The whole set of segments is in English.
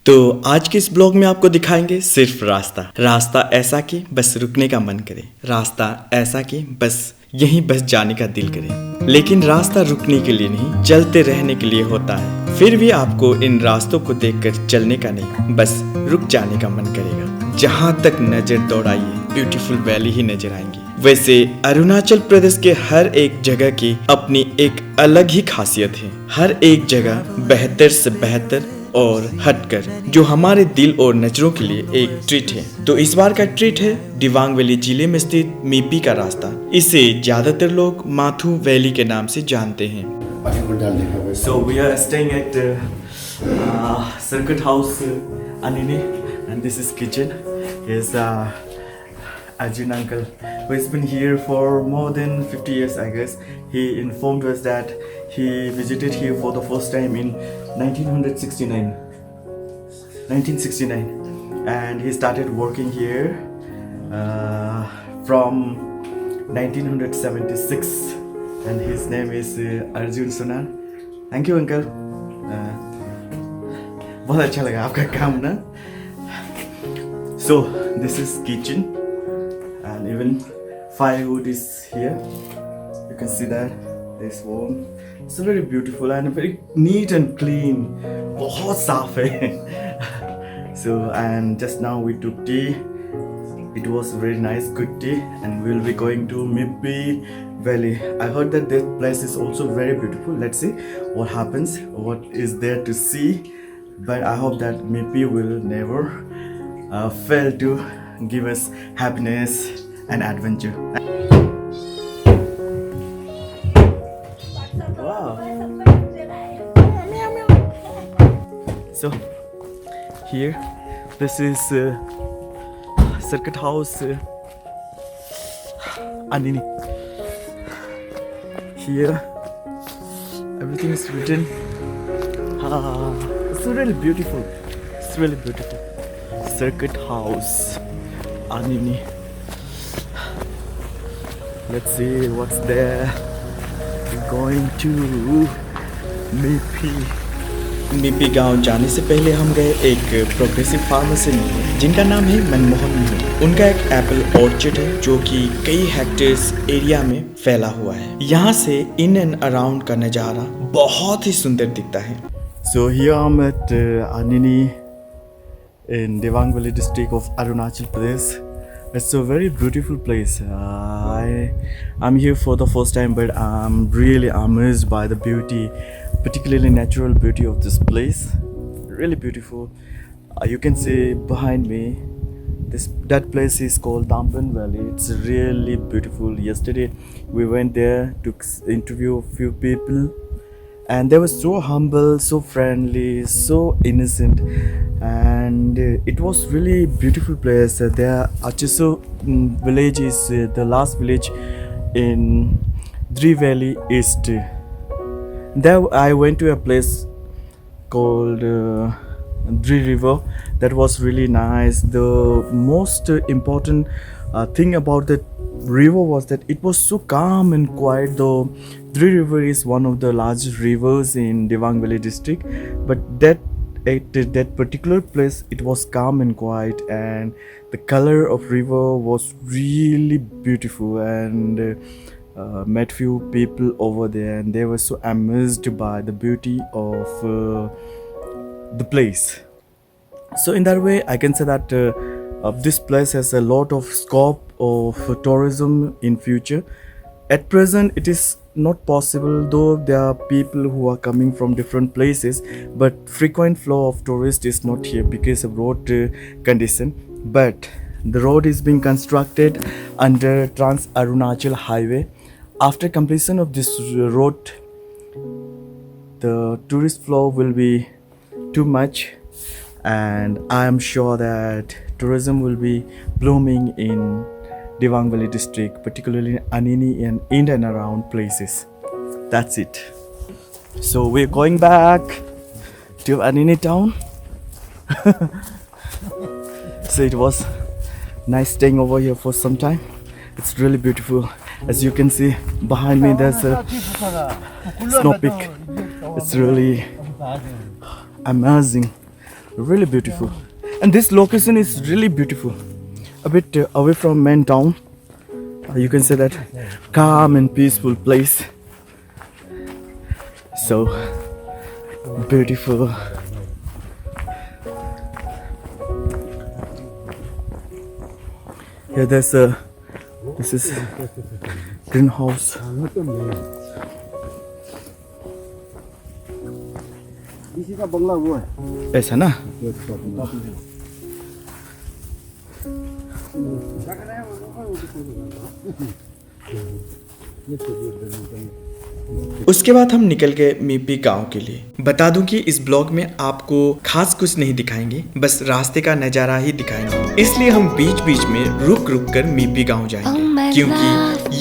तो आज के इस ब्लॉग में आपको दिखाएंगे सिर्फ रास्ता ऐसा कि बस रुकने का मन करे, रास्ता ऐसा कि बस यहीं बस जाने का दिल करे। लेकिन रास्ता रुकने के लिए नहीं, चलते रहने के लिए होता है। फिर भी आपको इन रास्तों को देखकर चलने का नहीं, बस रुक जाने का मन करेगा। जहाँ तक नजर दौड़ाइए ब्यूटीफुल वैली ही नजर आएंगी। वैसे अरुणाचल प्रदेश के हर एक जगह की अपनी एक अलग ही खासियत है। हर एक जगह बेहतर से बेहतर और हटकर, जो हमारे दिल और नजरों के लिए एक ट्रीट है। तो इस बार का ट्रीट है दिबांग वैली जिले में स्थित मीपी का रास्ता। इसे ज्यादातर लोग माथु वैली के नाम से जानते हैं। So we are staying at Circuit House Anini, and this is kitchen. Here's Arjun uncle, who has been here for more than 50 years, I guess. He informed us that he visited here for the first time in 1969, and he started working here from 1976, and his name is Arjun Sonan. Thank you uncle. बहुत अच्छा लगा आपका काम ना. So this is kitchen, and even firewood is here. You can see that this warm. It's very beautiful and very neat and clean. बहुत साफ है. So and just now we took tea. It was very nice, good tea, and we'll be going to Mipi Valley. I heard that this place is also very beautiful. Let's see what happens, what is there to see. But I hope that Mipi will never fail to give us happiness and adventure. Wow. So here, this is Circuit House Anini. Here, everything is written. It's really beautiful. It's really beautiful. Circuit House Anini. Let's see what's there. We're going to Mipi. मिपी गांव जाने से पहले हम गए एक progressive farmer से मिलने, जिनका नाम है मनमोहन मीणू। उनका एक एप्पल ऑर्चर्ड है जो कि कई हेक्टेयर्स एरिया में फैला हुआ है। यहाँ से इन एंड अराउंड का नज़ारा बहुत ही सुंदर दिखता है। So here I'm at Anini in Dibaung Valley district of Arunachal Pradesh. It's a very beautiful place. I'm here for the first time, but I'm really amazed by the beauty, particularly natural beauty of this place. Really beautiful. You can see behind me, that place is called Damban Valley. It's really beautiful. Yesterday we went there to interview a few people, and they were so humble, so friendly, so innocent, and it was really beautiful place. There Achiso village is the last village in Dri Valley East. There I went to a place called Dri River. That was really nice. The most important thing about that river was that it was so calm and quiet. Though Dri River is one of the largest rivers in Dibaung Valley district, but at that particular place it was calm and quiet, and the color of river was really beautiful, and met few people over there, and they were so amazed by the beauty of the place. So in that way I can say that this place has a lot of scope of tourism in future. At present it is not possible, though there are people who are coming from different places, but frequent flow of tourists is not here because of road condition. But the road is being constructed under Trans Arunachal Highway. After completion of this road, the tourist flow will be too much, and I am sure that tourism will be blooming in Dibaung Valley district, particularly Anini and in and around places. That's it. So we're going back to Anini town. So it was nice staying over here for some time. It's really beautiful. As you can see behind me, there's a snow peak. It's really amazing. Really beautiful. And this location is really beautiful. A bit away from main town. You can say that calm and peaceful place. So beautiful. Yeah, this is greenhouse. ऐसा ना? उसके बाद हम निकल गए मीपी गांव के लिए। बता दूं कि इस ब्लॉग में आपको खास कुछ नहीं दिखाएंगे, बस रास्ते का नजारा ही दिखाएंगे। इसलिए हम बीच बीच में रुक रुक कर मीपी गांव जाएंगे, क्योंकि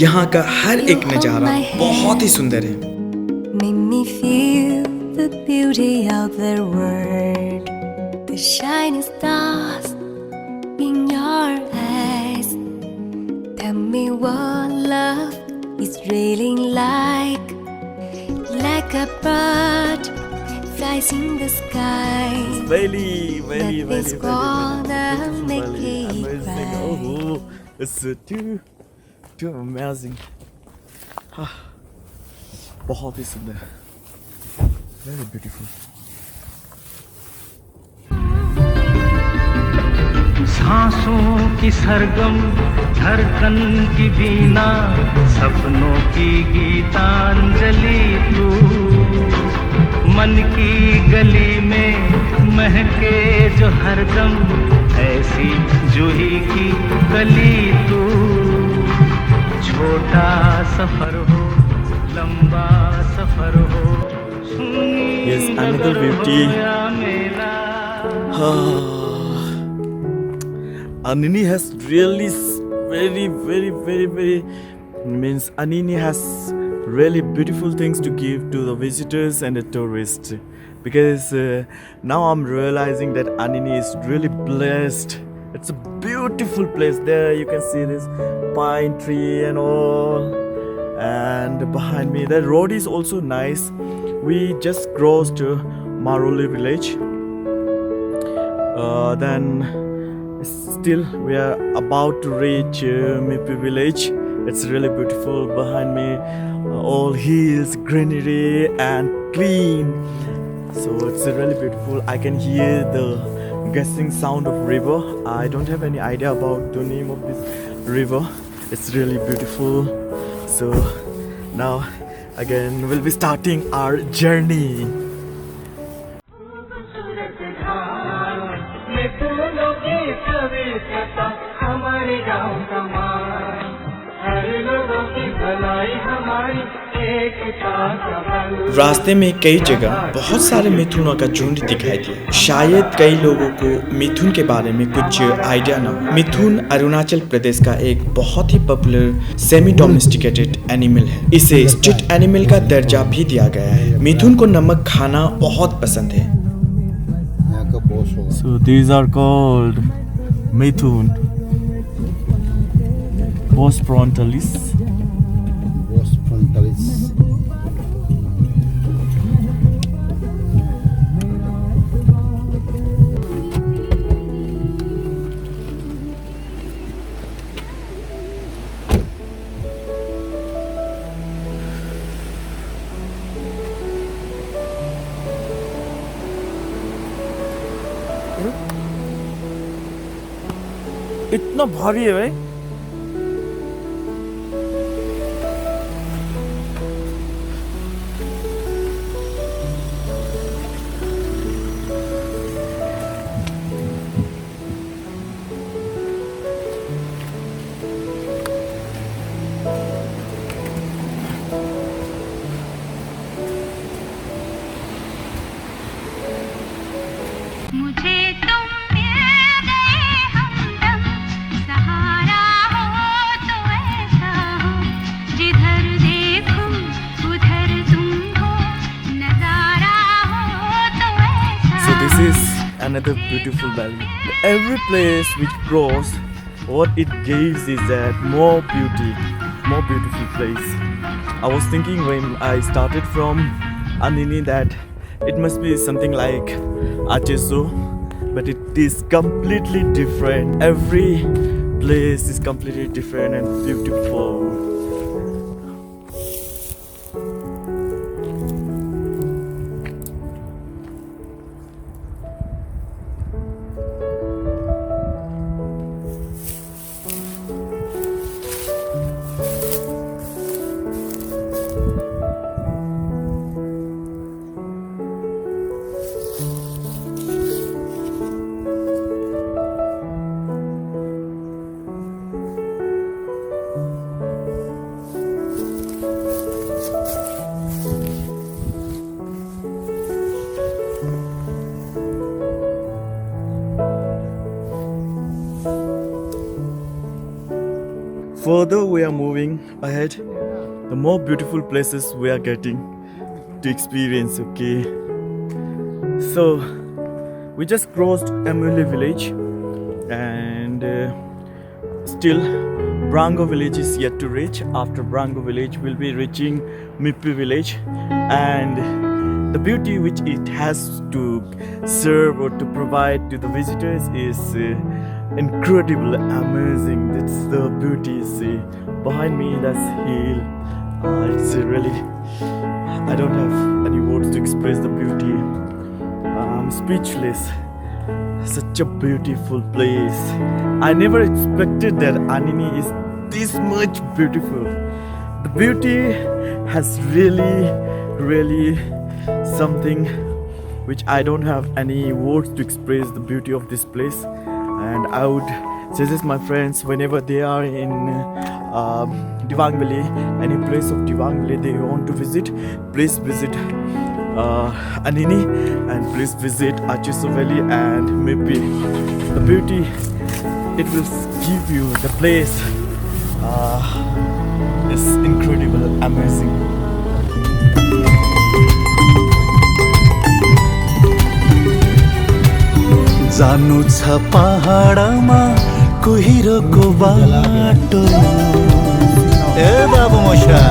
यहाँ का हर एक नजारा बहुत ही सुंदर है। The beauty of the world, the shining stars in your eyes. Tell me what love is really like a bird flies in the sky. Very gonna make it right. Oh, it's too amazing. बहुत ही सुंदर। Very beautiful. सांसों की सरगम धड़कन की बीना, सपनों की गीतांजलि तू, मन की गली में महके जो हरदम, ऐसी जूही की कली तू। छोटा सफर हो लंबा सफर हो, Yes, another beauty. Anini has really very means Anini has really beautiful things to give to the visitors and the tourists, because now I'm realizing that Anini is really blessed. It's a beautiful place. There you can see this pine tree and all, and behind me the road is also nice. We just crossed Maroli village. Then still we are about to reach Mipi village. It's really beautiful behind me. All hills, greenery and clean. So it's really beautiful. I can hear the gushing sound of river. I don't have any idea about the name of this river. It's really beautiful. So now again we'll be starting our journey. रास्ते में कई जगह बहुत सारे मिथुनों का झुंड दिखाई दिया। शायद कई लोगों को मिथुन के बारे में कुछ आइडिया ना हो। मिथुन अरुणाचल प्रदेश का एक बहुत ही पॉपुलर सेमी डोमेस्टिकेटेड एनिमल है। इसे स्ट्रीट एनिमल का दर्जा भी दिया गया है। मिथुन को नमक खाना बहुत पसंद है। So these are called Mithun, Bos frontalis. इतना भारी है भाई। मुझे तुम मिल गए हमदम, सहारा हो तो ऐसा हो, जिधर देखूं उधर तुम हो, नजारा हो तो ऐसा। So this is another beautiful valley. Every place which grows, what it gives is that more beauty, more beautiful place. I was thinking when I started from Anini that it must be something like Acheso, but it is completely different. Every place is completely different and beautiful. Further we are moving ahead, the more beautiful places we are getting to experience, okay? So, we just crossed Emily village and still Brango village is yet to reach. After Brango village, we'll be reaching Mipi village, and the beauty which it has to serve or to provide to the visitors is incredible, amazing. That's the beauty. See, behind me, that's hill. It's really, I don't have any words to express the beauty. I'm speechless. Such a beautiful place. I never expected that Anini is this much beautiful. The beauty has really something which I don't have any words to express the beauty of this place. And I would suggest my friends, whenever they are in Dibang Valley, any place of Dibang Valley they want to visit, please visit Anini, and please visit Achiso Valley and Mipi. The beauty it will give you, the place is incredible, amazing. जानु छ पहाडमा कुहिरोको बाटो ए बाबु मशा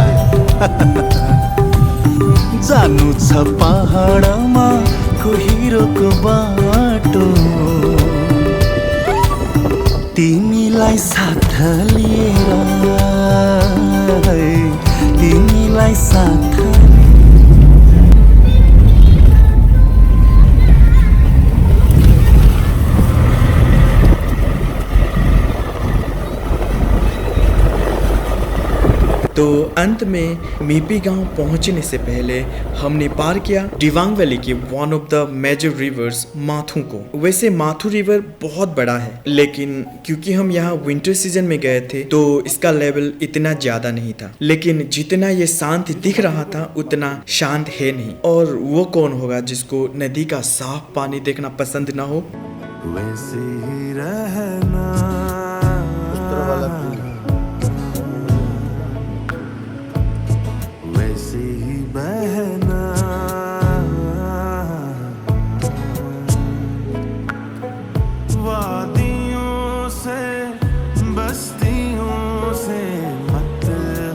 जानु छ पहाडमा कुहिरोको बाटो तिमीलाई साथ लिएर तिमीलाई साथ तो अंत में मीपी गांव पहुंचने से पहले हमने पार किया दिबांग वैली के one of the major rivers Mathu को। वैसे माथू रिवर बहुत बड़ा है, लेकिन क्योंकि हम यहाँ विंटर सीजन में गए थे तो इसका लेवल इतना ज्यादा नहीं था, लेकिन जितना ये शांत दिख रहा था उतना शांत है नहीं। और वो कौन होगा जिसको नदी का साफ पानी देखना पसंद ना हो। वैसे ही रहना वैसे ही बहना वादियों से बस्तियों से मत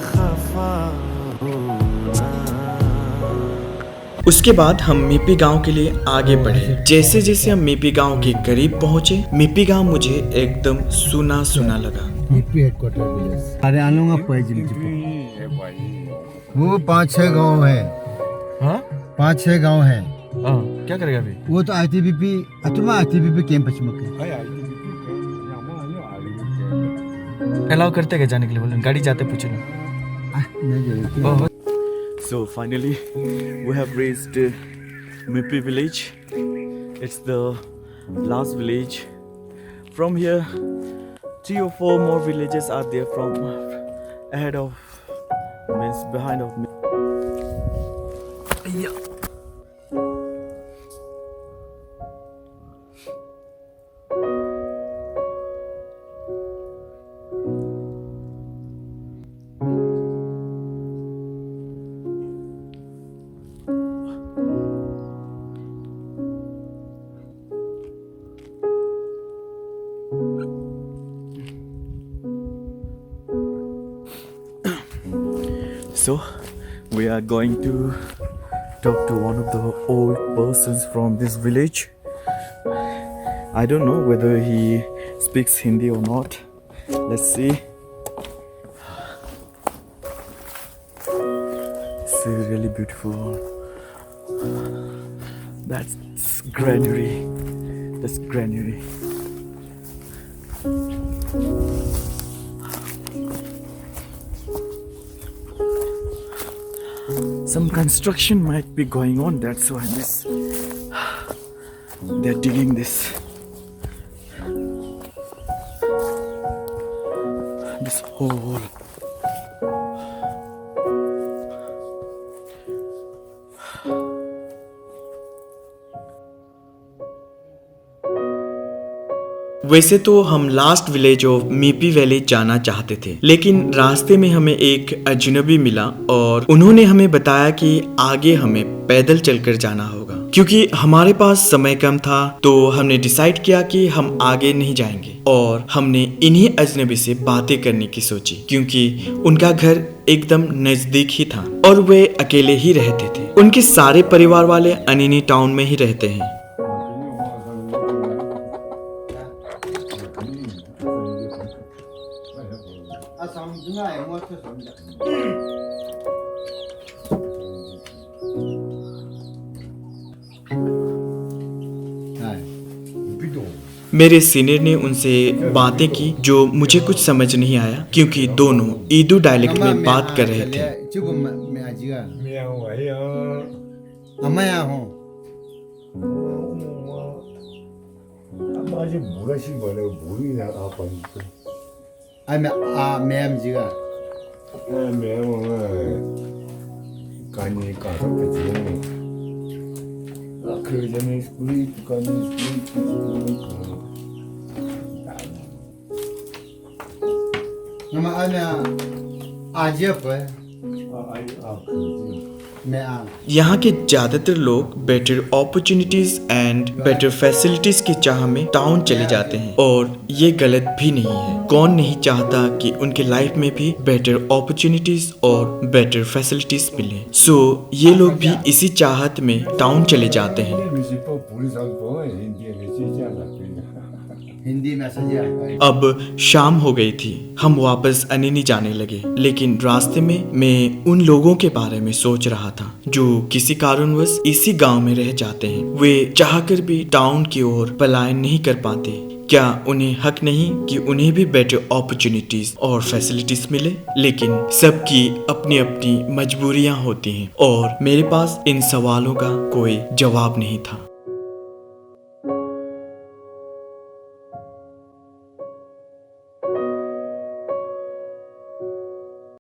खफा होना। उसके बाद हम मीपी गांव के लिए आगे बढ़े। जैसे जैसे हम मीपी गांव के करीब पहुंचे, मीपी गांव मुझे एकदम सुना सुना लगा। मीपी हेडक्वार्टर विलेज। अरे आलूंगा वो 5-6 गांव है। हाँ 5-6 गांव है। क्या करेगा अभी? वो तो आईटीबीपी कैंप अलाउ करते क्या जाने के लिए? बोले गाड़ी जाते पूछे ना। So finally we have reached Mipi village. It's the last village. From here 3 or 4 more villages are there from ahead of means behind of me. Yeah. So we are going to talk to one of the old persons from this village. I don't know whether he speaks Hindi or not. Let's see. It's really beautiful. That's granary. That's granary. Some construction might be going on. That's why they're digging this hole. वैसे तो हम last village of मीपी valley जाना चाहते थे, लेकिन रास्ते में हमें एक अजनबी मिला और उन्होंने हमें बताया कि आगे हमें पैदल चलकर जाना होगा। क्योंकि हमारे पास समय कम था तो हमने डिसाइड किया कि हम आगे नहीं जाएंगे और हमने इन्हीं अजनबी से बातें करने की सोची, क्योंकि उनका घर एकदम नजदीक ही था और वे अकेले ही रहते थे। उनके सारे परिवार वाले अनिनी टाउन में ही रहते हैं। मेरे सीनियर ने उनसे बातें की जो मुझे कुछ समझ नहीं आया, क्योंकि दोनों ईदू डायलेक्ट में बात कर रहे थे। यहाँ के ज्यादातर लोग better opportunities and better facilities की चाह में टाउन चले जाते हैं और ये गलत भी नहीं है। कौन नहीं चाहता कि उनके लाइफ में भी बेटर अपॉर्चुनिटीज और बेटर फैसिलिटीज मिले। सो ये लोग भी इसी चाहत में टाउन चले जाते हैं। अब शाम हो गई थी, हम वापस अनिनी जाने लगे, लेकिन रास्ते में मैं उन लोगों के बारे में सोच रहा था जो किसी कारणवश इसी गांव में रह जाते हैं। वे चाहकर भी टाउन की ओर पलायन नहीं कर पाते। क्या उन्हें हक नहीं कि उन्हें भी बेटर अपॉर्चुनिटीज और फैसिलिटीज मिले? लेकिन सबकी अपनी अपनी मजबूरियां होती हैं और मेरे पास इन सवालों का कोई जवाब नहीं था।